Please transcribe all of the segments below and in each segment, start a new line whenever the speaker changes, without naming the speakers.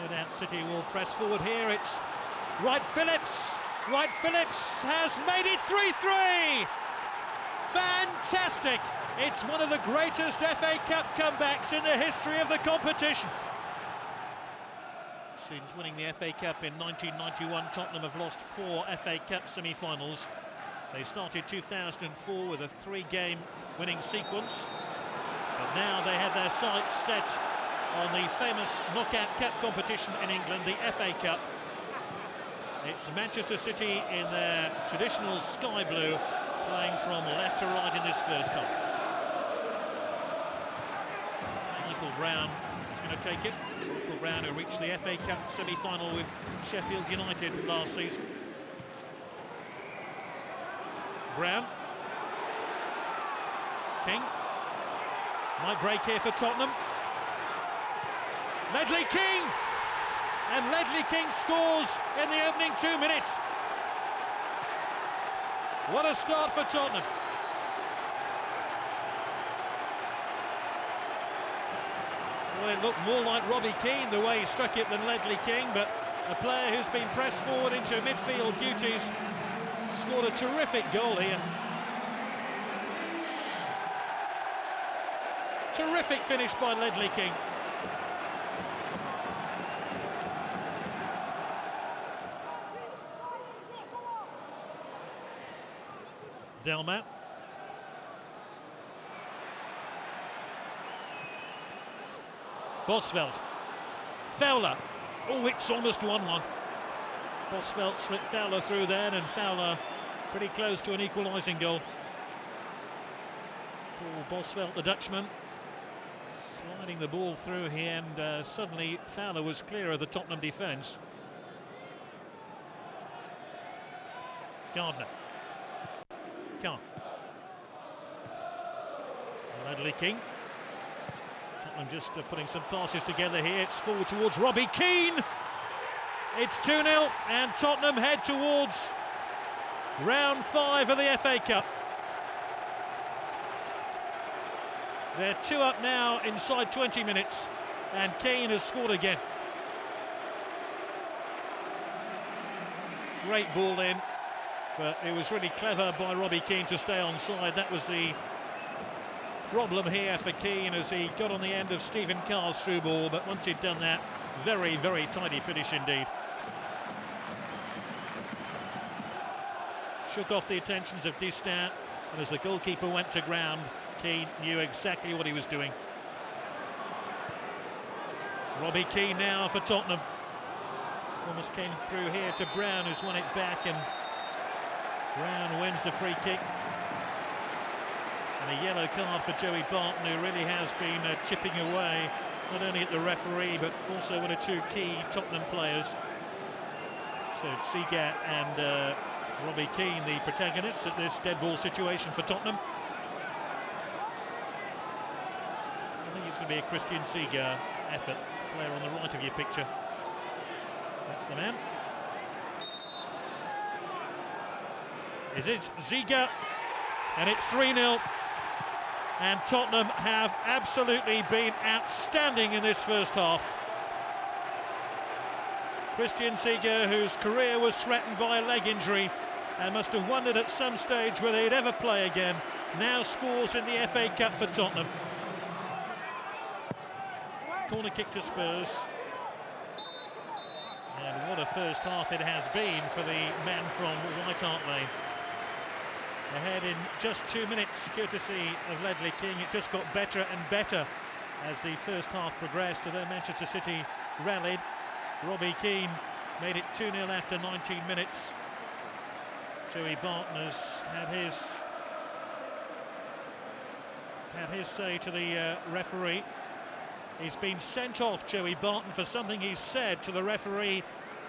No doubt City will press forward here. It's Wright Phillips. Wright Phillips has made it 3-3. Fantastic. It's one of the greatest FA Cup comebacks in the history of the competition. Since winning the FA Cup in 1991, Tottenham have lost 4 FA Cup semi-finals. They started 2004 with a 3-game winning sequence, but now they have their sights set on the famous knockout cup competition in England, the FA Cup. It's Manchester City in their traditional sky blue, playing from left to right in this first half. Michael Brown is going to take it. Michael Brown, who reached the FA Cup semi-final with Sheffield United last season. Brown. King. Might break here for Tottenham. Ledley King! And Ledley King scores in the opening 2 minutes. What a start for Tottenham. Well, it looked more like Robbie Keane the way he struck it than Ledley King, but a player who's been pressed forward into midfield duties scored a terrific goal here. Terrific finish by Ledley King. Delma. Bosveld. Fowler. Oh, it's almost 1-1. Bosveld slipped Fowler through then, and Fowler pretty close to an equalising goal. Paul Bosveld, the Dutchman, sliding the ball through here, and suddenly Fowler was clear of the Tottenham defence. Gardner. Can't. Ledley King. Tottenham just putting some passes together here. It's forward towards Robbie Keane. It's 2-0, and Tottenham head towards round 5 of the FA Cup. They're 2 up now inside 20 minutes, and Keane has scored again. Great ball in, but it was really clever by Robbie Keane to stay onside. That was the problem here for Keane as he got on the end of Stephen Carr's through ball, but once he'd done that, very, very tidy finish indeed. Shook off the attentions of Distin, and as the goalkeeper went to ground, Keane knew exactly what he was doing. Robbie Keane now for Tottenham. Almost came through here to Brown, who's won it back, and Brown wins the free kick. And a yellow card for Joey Barton, who really has been chipping away, not only at the referee, but also one or two key Tottenham players. So it's Seagat and Robbie Keane, the protagonists at this dead ball situation for Tottenham. I think it's going to be a Christian Seagat effort, player on the right of your picture. That's the man. It is Ziga, and it's 3-0. And Tottenham have absolutely been outstanding in this first half. Christian Seagat, whose career was threatened by a leg injury and must have wondered at some stage whether he'd ever play again, now scores in the FA Cup for Tottenham. Corner kick to Spurs. And what a first half it has been for the men from Hart Lane. Ahead in just 2 minutes, courtesy of Ledley King. It just got better and better as the first half progressed, although Manchester City rallied. Robbie Keane made it 2-0 after 19 minutes. Joey Barton has had his say to the referee. He's been sent off, Joey Barton, for something he said to the referee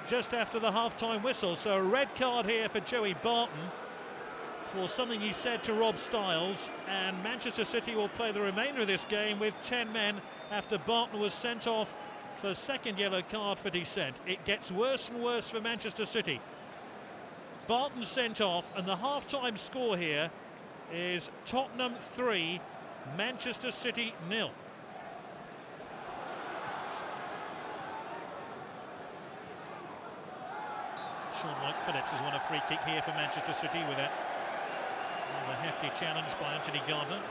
just after the half-time whistle. So a red card here for Joey Barton for something he said to Rob Styles, and Manchester City will play the remainder of this game with 10 men after Barton was sent off for a second yellow card for dissent. It gets worse and worse for Manchester City. Barton sent off, and the half-time score here is Tottenham 3, Manchester City 0. Sean White-Phillips has won a free kick here for Manchester City with that. There's a hefty challenge by Anthony Gardner.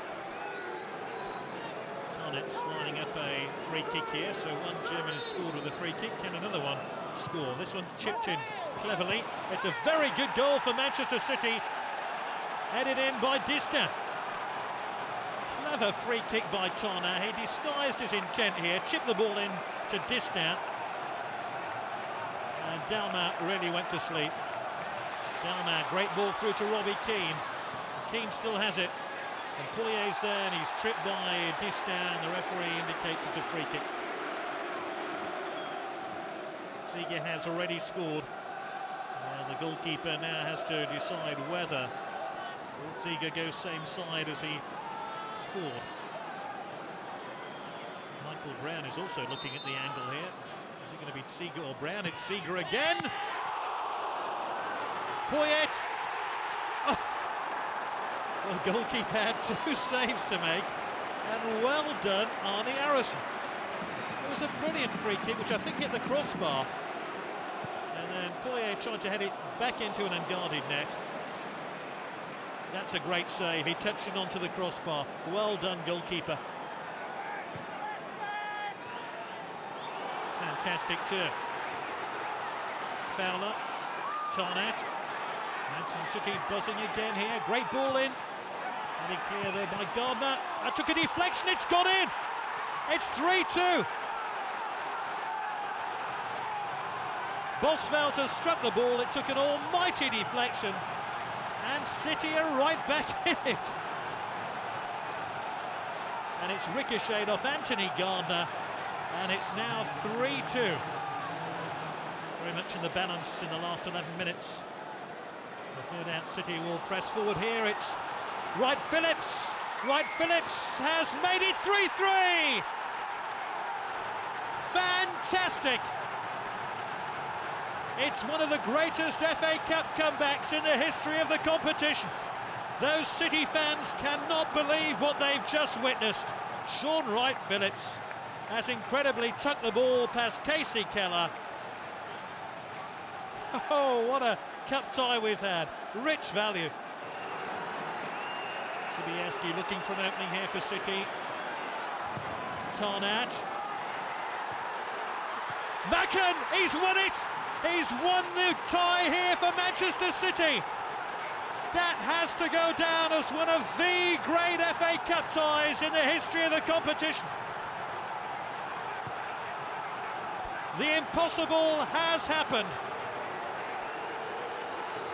Tarnett's lining up a free kick here, so one German has scored with a free kick. Can another one score? This one's chipped in cleverly. It's a very good goal for Manchester City. Headed in by Dista. Clever free kick by Tarnett. He disguised his intent here, chipped the ball in to Dista. And Dalma really went to sleep. Dalma, great ball through to Robbie Keane. Keane still has it. And Poyet's there and he's tripped by Dista, and the referee indicates it's a free kick. Seeger has already scored. And the goalkeeper now has to decide whether Seeger goes same side as he scored. Michael Brown is also looking at the angle here. Is it going to be Seeger or Brown? It's Seeger again. Poyet. Oh. Well, the goalkeeper had 2 saves to make, and well done, Arne Arison. It was a brilliant free kick, which I think hit the crossbar, and then Poyet tried to head it back into an unguarded net. That's a great save. He touched it onto the crossbar. Well done, goalkeeper. Fantastic turn. Fowler, Tarnett. Manchester City buzzing again here. Great ball in. Heading clear there by Gardner. I took a deflection. It's got in. It's 3-2. Bosvelt has struck the ball. It took an almighty deflection. And City are right back in it. And it's ricocheted off Anthony Gardner. And it's now 3-2. Very much in the balance in the last 11 minutes. There's no doubt City will press forward here. It's Wright-Phillips. Wright-Phillips has made it 3-3. Fantastic. It's one of the greatest FA Cup comebacks in the history of the competition. Those City fans cannot believe what they've just witnessed. Sean Wright-Phillips has incredibly tucked the ball past Casey Keller. Oh, what a cup tie we've had. Rich value. Sobieski looking for an opening here for City. Tarnett. Macken, he's won it! He's won the tie here for Manchester City. That has to go down as one of the great FA Cup ties in the history of the competition. The impossible has happened.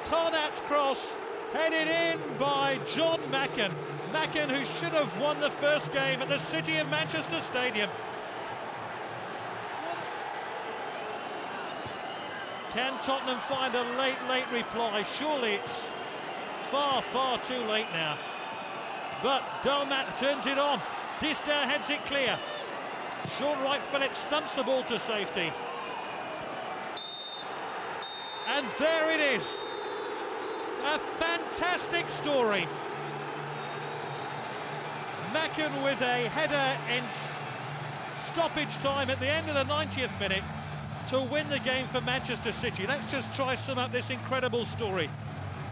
Tarnett's cross headed in by John Macken. Macken, who should have won the first game at the City of Manchester Stadium. Can Tottenham find a late reply? Surely it's far too late now. But Dalmat turns it on. Dista heads it clear. Sean Wright-Phillips thumps the ball to safety. And there it is. A fantastic story. Macken with a header in stoppage time at the end of the 90th minute to win the game for Manchester City. Let's just try sum up this incredible story.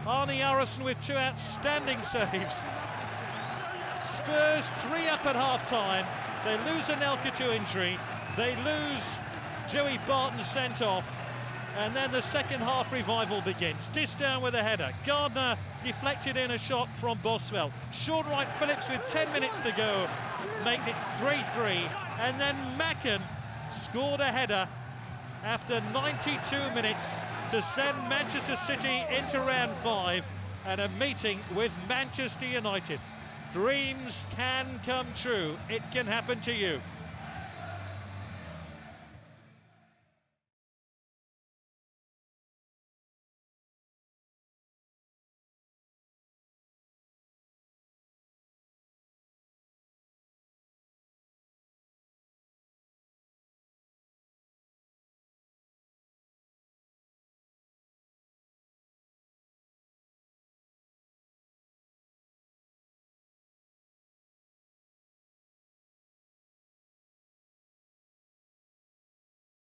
Arne Arison with 2 outstanding saves. Spurs 3 up at half-time. They lose Anelka to injury. They lose Joey Barton sent off. And then the second half revival begins. Disdown with a header. Gardner deflected in a shot from Boswell. Sean Wright-Phillips with 10 minutes to go makes it 3-3. And then Macken scored a header after 92 minutes to send Manchester City into round 5 and a meeting with Manchester United. Dreams can come true. It can happen to you.